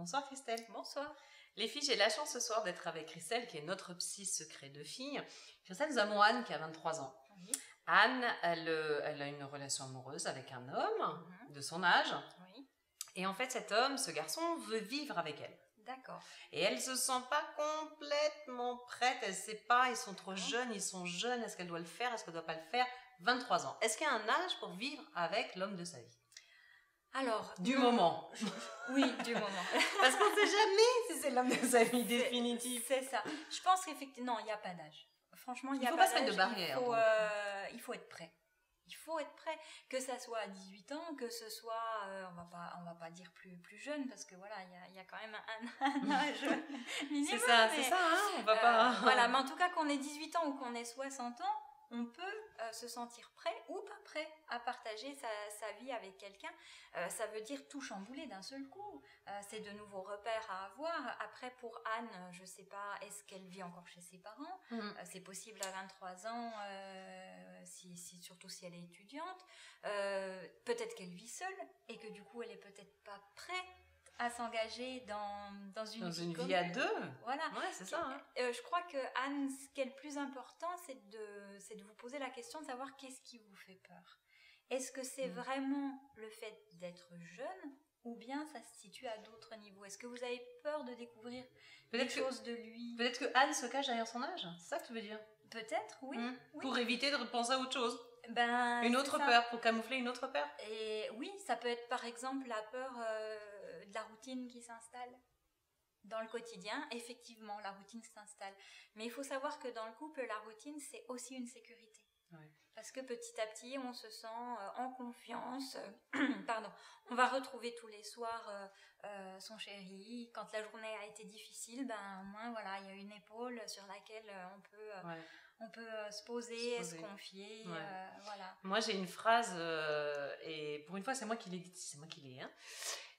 Bonsoir Christelle. Bonsoir. Les filles, j'ai la chance ce soir d'être avec Christelle, qui est notre psy secret de fille. Christelle, nous avons Anne qui a 23 ans. Oui. Anne, elle a une relation amoureuse avec un homme de son âge. Oui. Et en fait, cet homme, ce garçon, veut vivre avec elle. D'accord. Et elle se sent pas complètement prête, elle sait pas, ils sont trop jeunes, est-ce qu'elle doit le faire, est-ce qu'elle doit pas le faire? 23 ans. Est-ce qu'il y a un âge pour vivre avec l'homme de sa vie? Alors, Du moment. Oui, du moment. Parce qu'on sait jamais si c'est l'homme de sa vie définitif. C'est ça. Je pense qu'effectivement, non, il n'y a pas d'âge. Franchement, il n'y a pas pas d'âge. se mettre de barrière. Il faut être prêt. Il faut être prêt, que ça soit à 18 ans, que ce soit, on va pas dire plus jeune, parce que voilà, il y a quand même un âge minimum. C'est ça, hein, on va pas... Voilà, mais en tout cas, qu'on ait 18 ans ou qu'on ait 60 ans, on peut se sentir prêt ou pas prêt à partager sa vie avec quelqu'un. Ça veut dire tout chambouler d'un seul coup. C'est de nouveaux repères à avoir. Après, pour Anne, je sais pas, est-ce qu'elle vit encore chez ses parents? C'est possible à 23 ans, surtout si elle est étudiante. Peut-être qu'elle vit seule et que du coup, elle est peut-être pas prête à s'engager dans une vie à deux. Voilà. Ouais, c'est ça. Hein. Je crois que Anne, ce qui est le plus important, c'est de vous poser la question de savoir qu'est-ce qui vous fait peur. Est-ce que c'est vraiment le fait d'être jeune ou bien ça se situe à d'autres niveaux? Est-ce que vous avez peur de découvrir des choses de lui? Peut-être que Anne se cache derrière son âge. C'est ça que tu veux dire? Peut-être, oui. Oui. Pour éviter de penser à autre chose. Une autre peur, pour camoufler une autre peur. Et oui, ça peut être par exemple la peur de la routine qui s'installe. Dans le quotidien, effectivement, la routine s'installe. Mais il faut savoir que dans le couple, la routine, c'est aussi une sécurité. Ouais. Parce que petit à petit, on se sent en confiance. Pardon. On va retrouver tous les soirs son chéri. Quand la journée a été difficile, au moins, voilà, il y a une épaule sur laquelle on peut se poser, se confier. Voilà. Moi, j'ai une phrase, et pour une fois, c'est moi qui l'ai dit, c'est moi qui l'ai. Hein.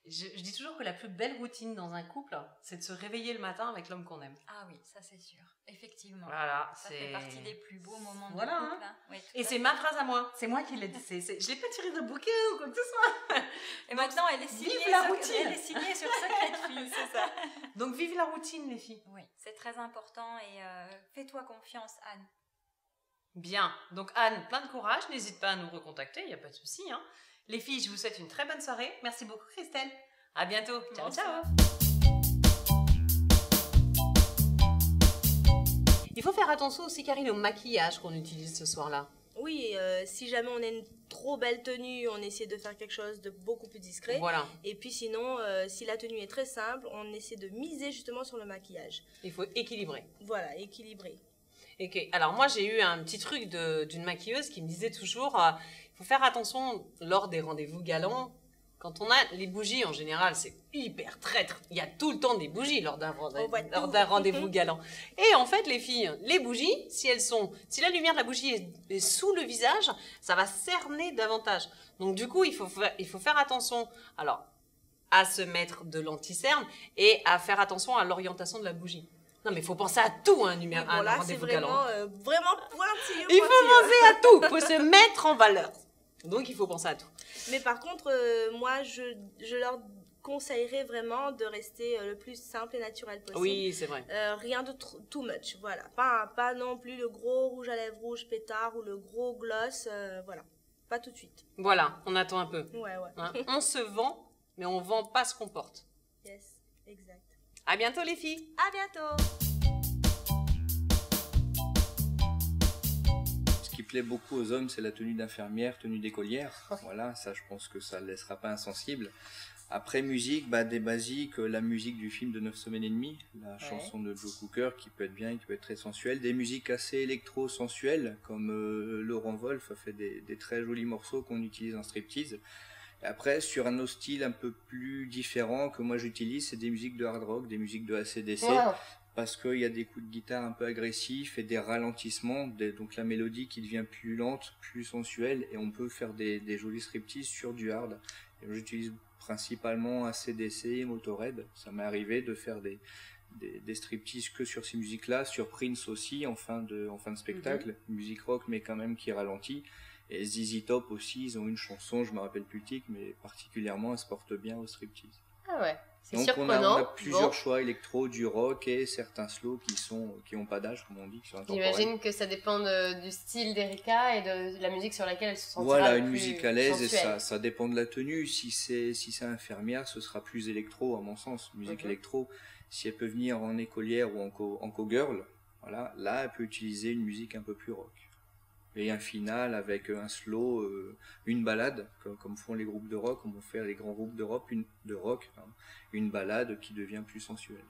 Je dis toujours que la plus belle routine dans un couple, c'est de se réveiller le matin avec l'homme qu'on aime. Ah oui, ça c'est sûr, effectivement. Voilà, ça fait partie des plus beaux moments de couple. Hein. Oui, et c'est ma phrase à moi, c'est moi qui l'ai dit. Je ne l'ai pas tirée de bouquin ou quoi que ce soit. Et donc, maintenant, elle est signée, vive la routine. Elle est signée sur Secret de Fille, c'est ça. Donc vive la routine, les filles. Oui, c'est très important et fais-toi confiance, Anne. Bien, donc Anne, plein de courage, n'hésite pas à nous recontacter, il n'y a pas de souci. Hein. Les filles, je vous souhaite une très bonne soirée. Merci beaucoup Christelle. À bientôt. Ciao, ciao. Il faut faire attention aussi, Karine, au maquillage qu'on utilise ce soir-là. Oui, si jamais on a une trop belle tenue, on essaie de faire quelque chose de beaucoup plus discret. Voilà. Et puis sinon, si la tenue est très simple, on essaie de miser justement sur le maquillage. Il faut équilibrer. Voilà, équilibrer. Okay. Alors moi, j'ai eu un petit truc d'une maquilleuse qui me disait toujours, il faut faire attention lors des rendez-vous galants. Quand on a les bougies, en général, c'est hyper traître. Il y a tout le temps des bougies lors d'un rendez-vous galant. Et en fait, les filles, les bougies, si la lumière de la bougie est sous le visage, ça va cerner davantage. Donc du coup, il faut faire attention. Alors, à se mettre de l'anti-cerne et à faire attention à l'orientation de la bougie. Non, mais il faut penser à tout, hein, un rendez-vous galant. Vraiment pointilleux. Il faut penser à tout. Il faut se mettre en valeur. Donc, il faut penser à tout. Mais par contre, moi, je leur conseillerais vraiment de rester le plus simple et naturel possible. Oui, c'est vrai. Rien de too much, voilà. Pas non plus le gros rouge à lèvres rouge pétard ou le gros gloss, voilà. Pas tout de suite. Voilà, on attend un peu. Ouais. Hein, on se vend, mais on vend pas ce qu'on porte. Yes, exact. À bientôt les filles. À bientôt. Ce qui plaît beaucoup aux hommes, c'est la tenue d'infirmière, tenue d'écolière. Voilà, ça je pense que ça ne laissera pas insensible. Après musique, des basiques, la musique du film de 9 semaines et demie, la chanson de Joe Cooker qui peut être bien et qui peut être très sensuelle. Des musiques assez électro-sensuelles, comme Laurent Wolf a fait des très jolis morceaux qu'on utilise en striptease. Et après, sur un autre style un peu plus différent que moi j'utilise, c'est des musiques de hard rock, des musiques de AC/DC. Wow. Parce qu'il y a des coups de guitare un peu agressifs et des ralentissements, donc la mélodie qui devient plus lente, plus sensuelle, et on peut faire des jolis striptease sur du hard. J'utilise principalement AC/DC, Motorhead. Ça m'est arrivé de faire des striptease que sur ces musiques-là, sur Prince aussi, en fin de spectacle, musique rock mais quand même qui ralentit. Et ZZ Top aussi, ils ont une chanson, je me rappelle plus le titre, mais particulièrement, elle se porte bien au striptease. Ah ouais, C'est Donc surprenant. on a plusieurs Bon. choix électro, du rock et certains slow qui ont pas d'âge, comme on dit, qui sont intemporels. J'imagine que ça dépend du style d'Erika et de la musique sur laquelle elle se sentira Voilà, le une plus musique à l'aise et sensuelle. ça dépend de la tenue. Si c'est infirmière, ce sera plus électro à mon sens. Musique électro, si elle peut venir en écolière ou en co-girl, voilà, là elle peut utiliser une musique un peu plus rock. Et un final avec un slow, une balade, comme font les groupes de rock, comme vont faire les grands groupes de rock, une balade qui devient plus sensuelle.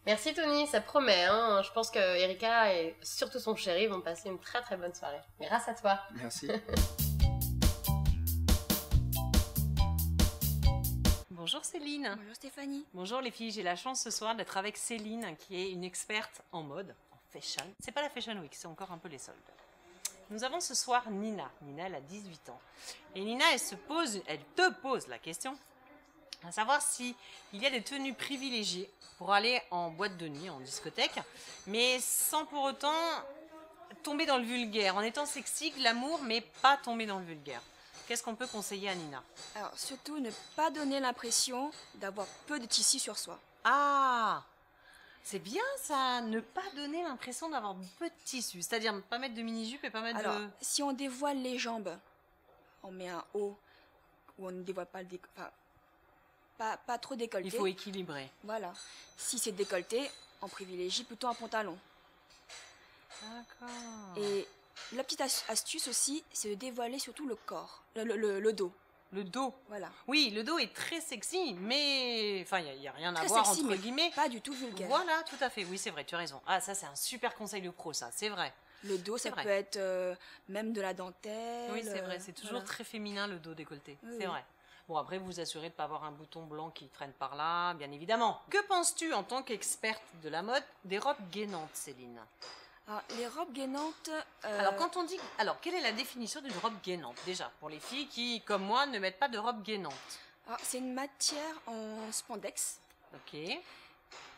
Merci Tony, ça promet. Hein. Je pense que Erika et surtout son chéri vont passer une très très bonne soirée. Grâce à toi. Merci. Bonjour Céline. Bonjour Stéphanie. Bonjour les filles, j'ai la chance ce soir d'être avec Céline qui est une experte en mode, en fashion. C'est pas la Fashion Week, c'est encore un peu les soldes. Nous avons ce soir Nina. Nina, elle a 18 ans. Et Nina, elle te pose la question, à savoir si il y a des tenues privilégiées pour aller en boîte de nuit, en discothèque, mais sans pour autant tomber dans le vulgaire, en étant sexy, glamour, mais pas tomber dans le vulgaire. Qu'est-ce qu'on peut conseiller à Nina? Alors, surtout, ne pas donner l'impression d'avoir peu de tissu sur soi. Ah, c'est bien ça, ne pas donner l'impression d'avoir peu de tissu, c'est-à-dire ne pas mettre de mini-jupe et pas mettre Alors, de... si on dévoile les jambes, on met un haut où on ne dévoile pas le décolleté. Enfin, pas trop décolleté. Il faut équilibrer. Voilà. Si c'est décolleté, on privilégie plutôt un pantalon. D'accord. Et la petite astuce aussi, c'est de dévoiler surtout le corps, le dos. Le dos. Voilà. Oui, le dos est très sexy, mais... Enfin, il n'y a rien à Très voir sexy, entre mais guillemets. pas du tout vulgaire. Voilà, tout à fait. Oui, c'est vrai, tu as raison. Ah, ça, c'est un super conseil de pro, ça, c'est vrai. Le dos, C'est ça vrai. peut être même de la dentelle. Oui, c'est vrai, c'est toujours voilà. très féminin le dos décolleté. Oui, C'est oui. vrai. Bon, après, vous vous assurez de ne pas avoir un bouton blanc qui traîne par là, bien évidemment. Que penses-tu, en tant qu'experte de la mode, des robes gainantes, Céline? Alors, les robes gainantes. Alors, quand on dit... Alors, quelle est la définition d'une robe gainante, déjà, pour les filles qui, comme moi, ne mettent pas de robe gainante? alors, c'est une matière en spandex Ok.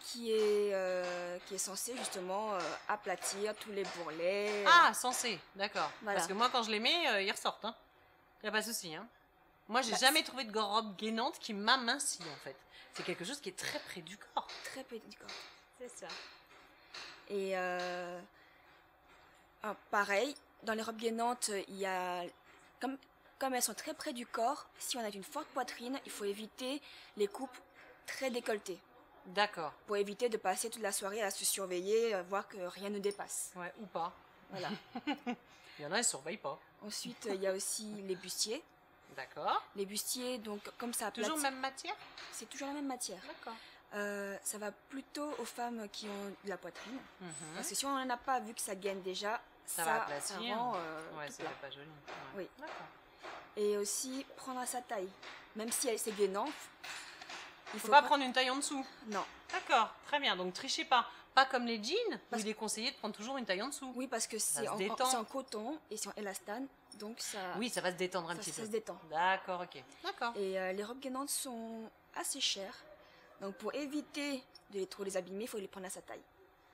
qui est censée justement aplatir tous les bourrelets. Ah, censé, d'accord. Voilà. Parce que moi, quand je les mets, ils ressortent. Hein. Y a pas de souci. Hein. Moi, j'ai Bah, jamais trouvé de robe gainante qui m'amincit, en fait. C'est quelque chose qui est très près du corps. Très petit du corps. C'est ça. Et pareil, dans les robes gainantes, il y a comme elles sont très près du corps, si on a une forte poitrine, il faut éviter les coupes très décolletées. D'accord. Pour éviter de passer toute la soirée à se surveiller, voir que rien ne dépasse. Ouais, ou pas. Voilà. Il y en a, ils surveillent pas. Ensuite, il y a aussi les bustiers. D'accord. Les bustiers, donc comme ça Toujours aplatit- même matière? c'est toujours la même matière. D'accord. Ça va plutôt aux femmes qui ont de la poitrine. Mhm. Parce que si on n'en a pas, vu que ça gaine déjà, Ça va aplatir. ça rend Ouais, tout ça plat. fait pas joli. Ouais. Oui. D'accord. Et aussi prendre à sa taille. Même si c'est gainant, il Faut pas prendre une taille en dessous. Non. D'accord, très bien. Donc, trichez pas. Pas comme les jeans, où Parce- il est conseillé de prendre toujours une taille en dessous. Oui, parce que Ça c'est se en, détend. c'est en coton et c'est en élastane, donc ça, Oui, ça va se détendre un ça, petit ça peu. se détend. D'accord, ok. D'accord. Et les robes gainantes sont assez chères. Donc pour éviter de trop les abîmer, il faut les prendre à sa taille.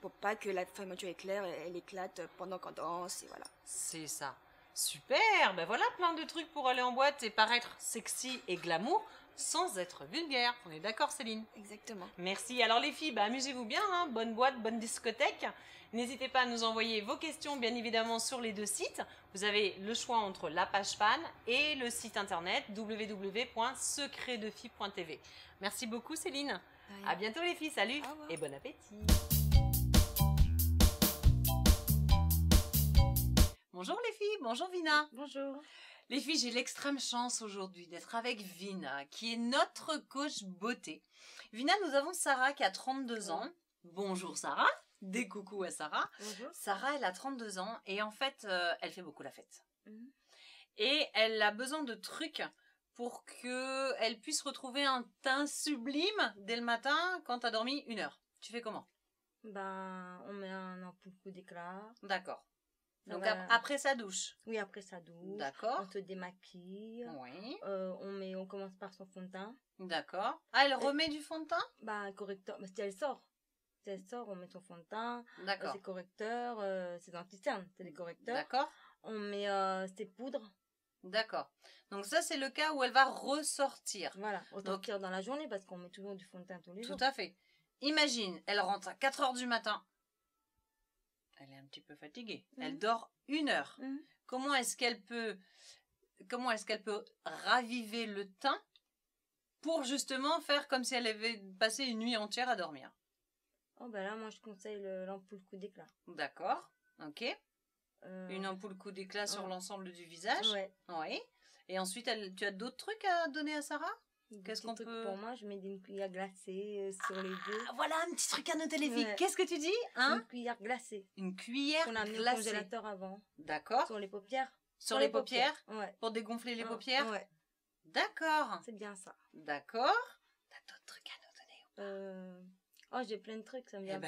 Pour pas que la fermeture éclaire, elle éclate pendant qu'on danse et voilà. C'est ça. Super. Ben voilà plein de trucs pour aller en boîte et paraître sexy et glamour sans être vulgaire. On est d'accord, Céline? Exactement. Merci. Alors les filles, bah, amusez-vous bien, hein. Bonne boîte, bonne discothèque. N'hésitez pas à nous envoyer vos questions, bien évidemment, sur les deux sites. Vous avez le choix entre la page fan et le site internet www.secretdefille.tv. Merci beaucoup, Céline. À bientôt, les filles. Salut Au revoir. et bon appétit. Bonjour les filles, bonjour Vina. Bonjour. Les filles, j'ai l'extrême chance aujourd'hui d'être avec Vina, qui est notre coach beauté. Vina, nous avons Sarah qui a 32 ans. Bonjour Sarah, des coucous à Sarah. Bonjour. Sarah, elle a 32 ans et en fait, elle fait beaucoup la fête. Mhm. Et elle a besoin de trucs pour qu'elle puisse retrouver un teint sublime dès le matin quand tu as dormi 1 heure. Tu fais comment? Ben, on met un ampoule d'éclat. D'accord. Donc Ouais. après sa douche. Oui, après sa douche. D'accord. On se démaquille. Oui. On commence par son fond de teint. D'accord. Ah, elle remet du fond de teint? Bah, correcteur. Mais si elle sort. Si elle sort, on met son fond de teint. D'accord. Ses correcteurs, ses anti-cernes, c'est des correcteurs. D'accord. On met ses poudres. D'accord. Donc ça, c'est le cas où elle va ressortir. Voilà, ressortir dans la journée parce qu'on met toujours du fond de teint tous les jours. Tout à fait. Imagine, elle rentre à 4 heures du matin. Elle est un petit peu fatiguée. Elle dort 1 heure. Comment est-ce qu'elle peut raviver le teint pour justement faire comme si elle avait passé une nuit entière à dormir? Oh ben là, moi je conseille l'ampoule coup d'éclat. D'accord. Ok. Une ampoule coup d'éclat sur l'ensemble du visage. Ouais. Oui. Et ensuite, tu as d'autres trucs à donner à Sarah? Qu'est-ce qu'on peut... Pour moi, je mets une cuillère glacée sur les yeux. Ah, voilà un petit truc à noter les filles. Ouais. Qu'est-ce que tu dis, hein? Une cuillère glacée. Une cuillère Qu'on a mis au glacée. congélateur avant. D'accord. Sur les paupières. Sur les paupières? Ouais. Pour dégonfler les paupières? Ouais. D'accord. C'est bien ça. D'accord. T'as d'autres trucs à nous donner? Oh, j'ai plein de trucs, ça me vient.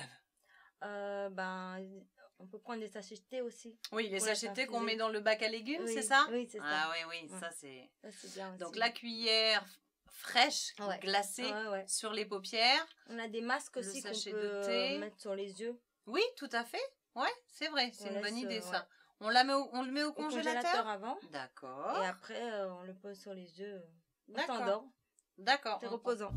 On peut prendre des sachets de thé aussi. Oui, les sachets de thé qu'on met dans le bac à légumes, c'est ça? Oui, c'est ça. Ah oui, ça c'est... Ça, c'est bien aussi. Donc la cuillère fraîche, glacée sur les paupières. On a des masques aussi qu'on peut mettre sur les yeux. Oui, tout à fait. Ouais, c'est vrai, c'est une bonne idée ça. On le met au congélateur avant. D'accord. Et après, on le pose sur les yeux. On s'endort. D'accord. C'est reposant.